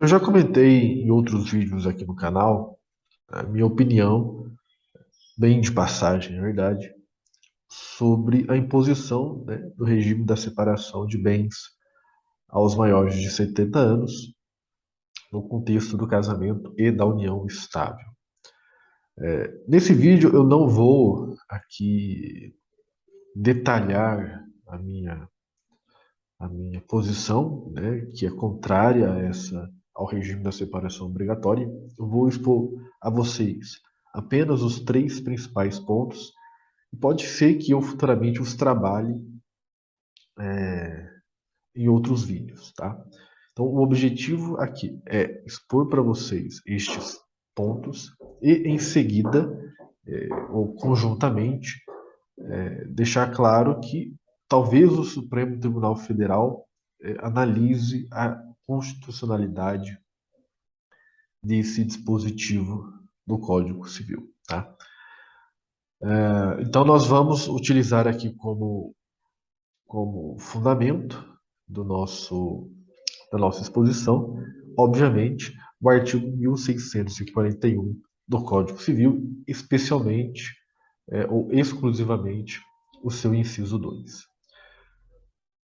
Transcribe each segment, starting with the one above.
Eu já comentei em outros vídeos aqui no canal a minha opinião, bem de passagem, na verdade, sobre a imposição, né, do regime da separação de bens aos maiores de 70 anos, no contexto do casamento e da união estável. Nesse vídeo eu não vou aqui detalhar a minha posição, né, que é contrária ao regime da separação obrigatória. Eu vou expor a vocês apenas os três principais pontos. E pode ser que eu futuramente os trabalhe em outros vídeos, tá? Então, o objetivo aqui é expor para vocês estes pontos e, em seguida, ou conjuntamente, deixar claro que talvez o Supremo Tribunal Federal analise a constitucionalidade desse dispositivo do Código Civil, tá? Então, nós vamos utilizar aqui como fundamento do nosso, da nossa exposição, obviamente, o artigo 1641 do Código Civil, especialmente ou exclusivamente o seu inciso 2.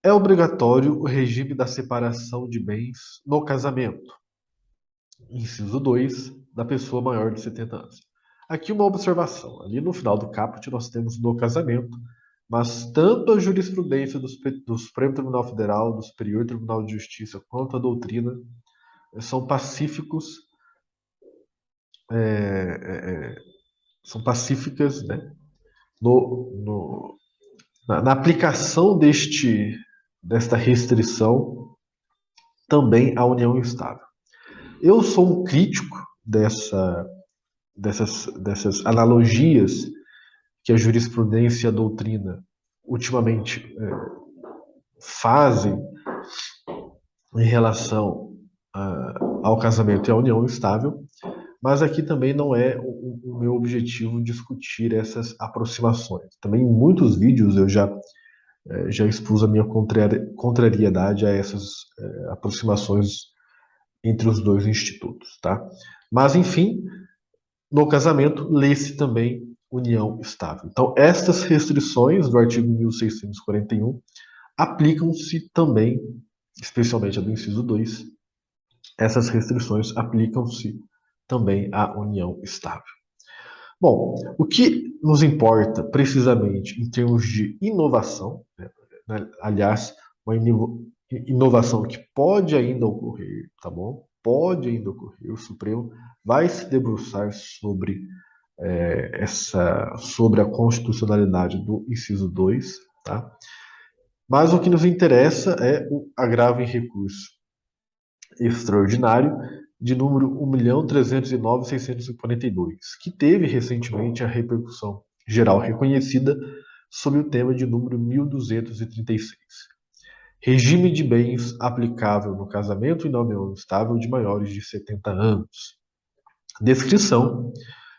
É obrigatório o regime da separação de bens no casamento, inciso 2, da pessoa maior de 70 anos. Aqui uma observação. Ali no final do caput nós temos no casamento, mas tanto a jurisprudência do Supremo Tribunal Federal, do Superior Tribunal de Justiça, quanto a doutrina são pacíficos, é, são pacíficas, né, no, no, na aplicação desta restrição também à união estável. Eu sou um crítico dessas analogias que a jurisprudência e a doutrina ultimamente fazem em relação ao casamento e à união estável, mas aqui também não é o meu objetivo discutir essas aproximações. Também em muitos vídeos eu já expus a minha contrariedade a essas aproximações entre os dois institutos, tá? Mas, enfim, no casamento, lê-se também união estável. Então, estas restrições do artigo 1641 aplicam-se também, especialmente a do inciso 2, essas restrições aplicam-se também à união estável. Bom, o que nos importa precisamente em termos de inovação, né, aliás, uma inovação que pode ainda ocorrer, tá bom? Pode ainda ocorrer. O Supremo vai se debruçar sobre a constitucionalidade do inciso 2, tá? Mas o que nos interessa é o agravo em recurso extraordinário de número 1.309.642, que teve recentemente a repercussão geral reconhecida sob o tema de número 1236. Regime de bens aplicável no casamento e na união estável de maiores de 70 anos. Descrição,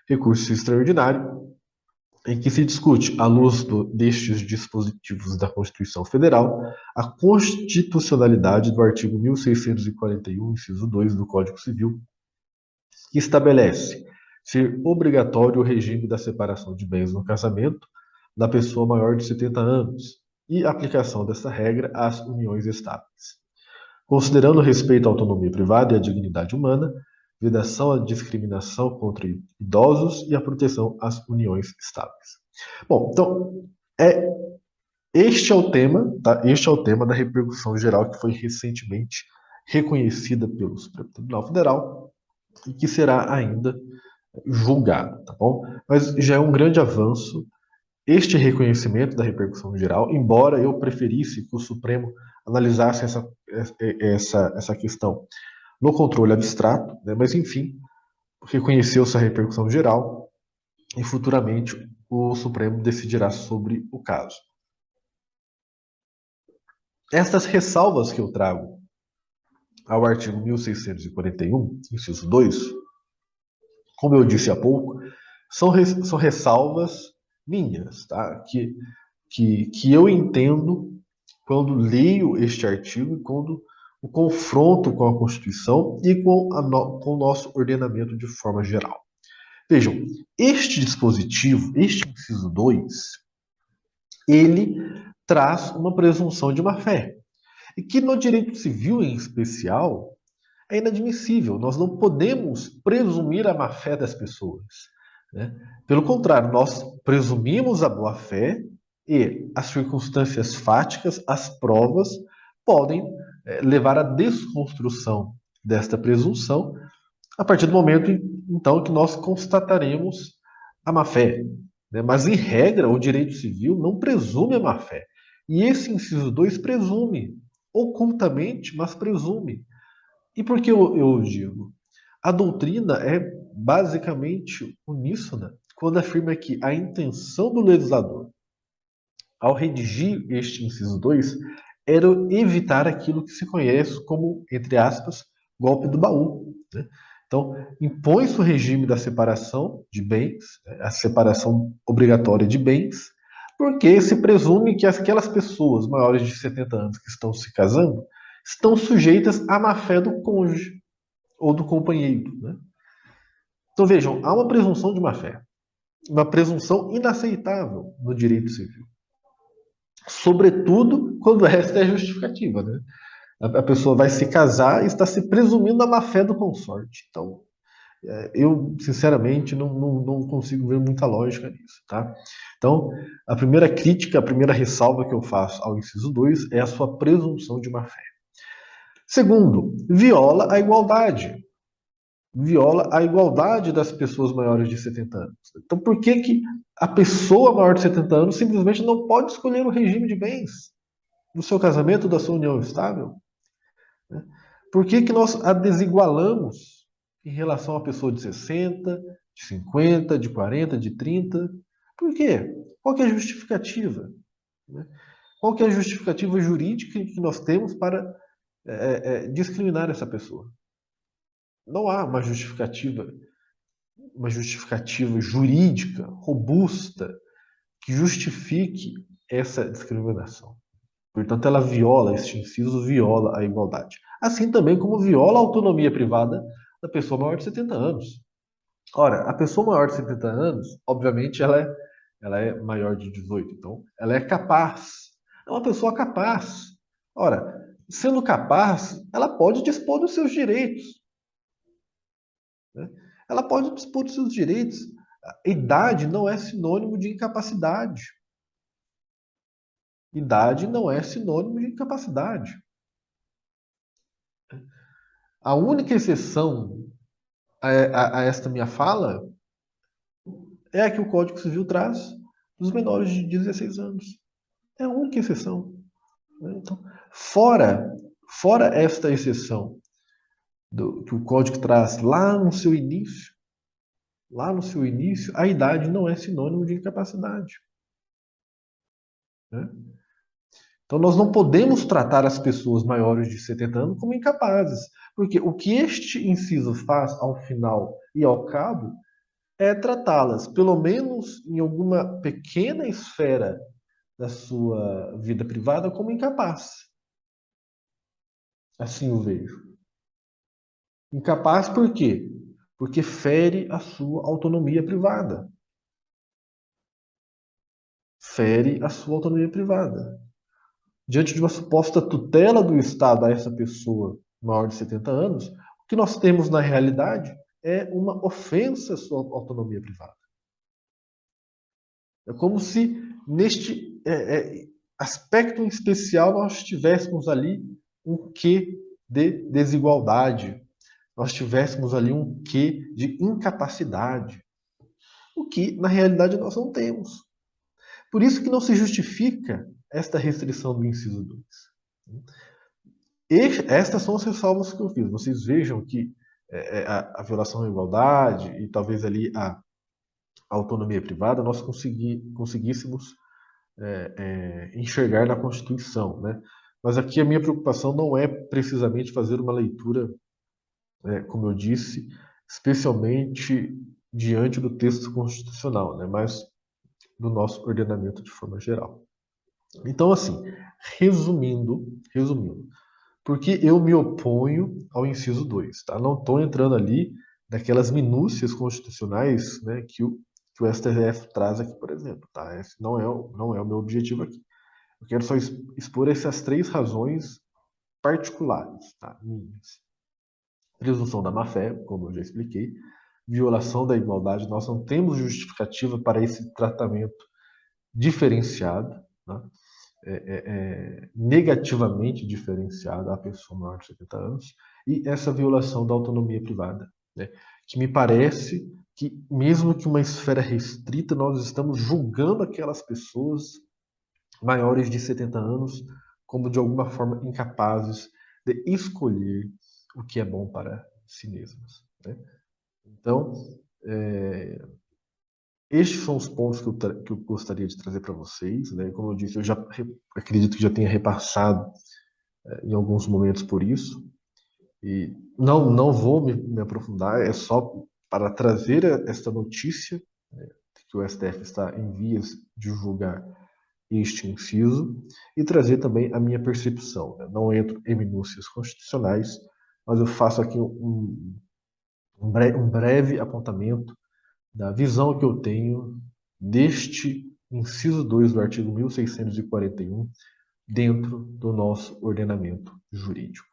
recurso extraordinário, em que se discute, à luz destes dispositivos da Constituição Federal, a constitucionalidade do artigo 1641, inciso 2 do Código Civil, que estabelece ser obrigatório o regime da separação de bens no casamento da pessoa maior de 70 anos e a aplicação dessa regra às uniões estáveis. Considerando o respeito à autonomia privada e à dignidade humana, vedação à discriminação contra idosos e a proteção às uniões estáveis. Bom, então, é, este é o tema, tá? Este é o tema da repercussão geral que foi recentemente reconhecida pelo Supremo Tribunal Federal e que será ainda julgado, tá bom? Mas já é um grande avanço este reconhecimento da repercussão geral, embora eu preferisse que o Supremo analisasse essa questão no controle abstrato, né? Mas enfim, reconheceu essa repercussão geral e futuramente o Supremo decidirá sobre o caso. Estas ressalvas que eu trago ao artigo 1641, inciso 2, como eu disse há pouco, são ressalvas minhas, tá? Que eu entendo quando leio este artigo e quando o confronto com a Constituição e com o nosso ordenamento de forma geral. Vejam, este dispositivo, este inciso 2, ele traz uma presunção de má-fé. E que no direito civil, em especial, é inadmissível. Nós não podemos presumir a má-fé das pessoas, né? Pelo contrário, nós presumimos a boa-fé e as circunstâncias fáticas, as provas, podem levar à desconstrução desta presunção a partir do momento, então, que nós constataremos a má-fé, né? Mas, em regra, o direito civil não presume a má-fé. E esse inciso 2 presume, ocultamente, mas presume. E por que eu digo? A doutrina é basicamente uníssona quando afirma que a intenção do legislador, ao redigir este inciso 2, era evitar aquilo que se conhece como, entre aspas, golpe do baú, né? Então, impõe-se o regime da separação de bens, a separação obrigatória de bens, porque se presume que aquelas pessoas maiores de 70 anos que estão se casando estão sujeitas à má-fé do cônjuge ou do companheiro, né? Então vejam, há uma presunção de má-fé, uma presunção inaceitável no direito civil, sobretudo quando esta é justificativa, né? A pessoa vai se casar e está se presumindo a má-fé do consorte. Então, eu, sinceramente, não consigo ver muita lógica nisso, tá? Então, a primeira crítica, a primeira ressalva que eu faço ao inciso 2 é a sua presunção de má-fé. Segundo, viola a igualdade. Viola a igualdade das pessoas maiores de 70 anos. Então, por que, que a pessoa maior de 70 anos simplesmente não pode escolher o regime de bens do seu casamento, da sua união estável? Por que, que nós a desigualamos em relação à pessoa de 60, de 50, de 40, de 30? Por quê? Qual que é a justificativa? Qual que é a justificativa jurídica que nós temos para discriminar essa pessoa? Não há uma justificativa jurídica robusta que justifique essa discriminação. Portanto, ela viola, este inciso viola a igualdade. Assim também como viola a autonomia privada da pessoa maior de 70 anos. Ora, a pessoa maior de 70 anos, obviamente, ela é maior de 18, então ela é capaz. É uma pessoa capaz. Ora, sendo capaz, ela pode dispor dos seus direitos, né? Ela pode dispor dos seus direitos. A idade não é sinônimo de incapacidade. Idade não é sinônimo de incapacidade. A única exceção a esta minha fala é a que o Código Civil traz dos menores de 16 anos. É a única exceção, né? Então, fora esta exceção que o Código traz lá no seu início, a idade não é sinônimo de incapacidade, né? Então, nós não podemos tratar as pessoas maiores de 70 anos como incapazes, porque o que este inciso faz ao final e ao cabo é tratá-las, pelo menos em alguma pequena esfera da sua vida privada, como incapaz. Assim o vejo. Incapaz por quê? Porque fere a sua autonomia privada. Fere a sua autonomia privada. Diante de uma suposta tutela do Estado a essa pessoa maior de 70 anos, o que nós temos na realidade é uma ofensa à sua autonomia privada. É como se neste aspecto em especial nós tivéssemos ali um quê de desigualdade, nós tivéssemos ali um quê de incapacidade, o que na realidade nós não temos. Por isso que não se justifica esta restrição do inciso 2. Estas são as ressalvas que eu fiz. Vocês vejam que a violação à igualdade e talvez ali a autonomia privada nós conseguíssemos enxergar na Constituição, né? Mas aqui a minha preocupação não é precisamente fazer uma leitura, como eu disse, especialmente diante do texto constitucional, né? Mas do nosso ordenamento de forma geral. Então, assim, resumindo, Porque eu me oponho ao inciso 2, tá? Não estou entrando ali naquelas minúcias constitucionais, né, que o STF traz aqui, por exemplo, tá? Esse não é o meu objetivo aqui. Eu quero só expor essas três razões particulares, tá? Minhas. Presunção da má-fé, como eu já expliquei, violação da igualdade, nós não temos justificativa para esse tratamento diferenciado, né? Negativamente diferenciado à pessoa maior de 70 anos, e essa violação da autonomia privada, né? Que me parece que, mesmo que uma esfera restrita, nós estamos julgando aquelas pessoas maiores de 70 anos como, de alguma forma, incapazes de escolher o que é bom para si mesmas, né? Então, é, estes são os pontos que eu gostaria de trazer para vocês, né? Como eu disse, eu já acredito que já tenha repassado em alguns momentos por isso, e não vou me aprofundar, é só para trazer esta notícia, né, que o STF está em vias de julgar este inciso, e trazer também a minha percepção, né? Não entro em minúcias constitucionais, mas eu faço aqui um breve apontamento da visão que eu tenho deste inciso 2 do artigo 1641 dentro do nosso ordenamento jurídico.